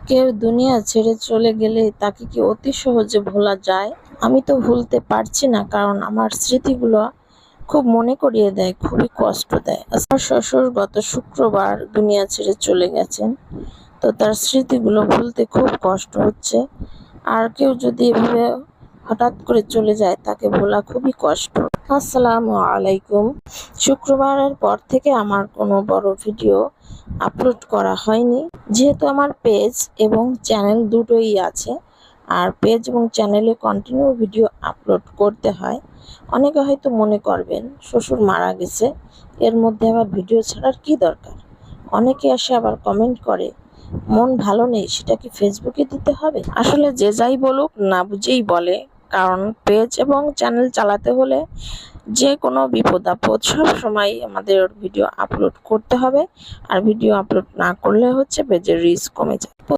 কেউ দুনিয়া ছেড়ে চলে গেলে তাকে কি অতি সহজে ভোলা যায়? আমি তো ভুলতে পারছি না, কারণ আমার স্মৃতিগুলো খুব মনে করিয়ে দেয়, খুবই কষ্ট দেয়। আমার শ্বশুর গত শুক্রবার দুনিয়া ছেড়ে চলে গেছেন, তো তার স্মৃতিগুলো ভুলতে খুব কষ্ট হচ্ছে। আর কেউ যদি এভাবে হঠাৎ করে চলে যায়, তাকে ভোলা খুবই কষ্ট। আসসালামু আলাইকুম। শুক্রবারের পর থেকে আমার কোনো বড় ভিডিও আপলোড করা হয়নি, যেহেতু আমার পেজ এবং চ্যানেল দুটোই আছে, আর পেজ এবং চ্যানেলে কন্টিনিউ ভিডিও আপলোড করতে হয়। অনেকে হয়তো মনে করবেন শ্বশুর মারা গেছে, এর মধ্যে আবার ভিডিও ছাড়ার কি দরকার। অনেকে এসে আবার কমেন্ট করে, মন ভালো নেই, সেটা কি ফেসবুকে দিতে হবে? আসলে যে যাই বলুক, না বুঝেই বলে। কারণ পেজ এবং চ্যানেল চালাতে হলে যে কোনো বিপদ আপদ সব সময় আমাদের ভিডিও আপলোড করতে হবে, আর ভিডিও আপলোড না করলে হচ্ছে পেজের রিচ কমে যায়।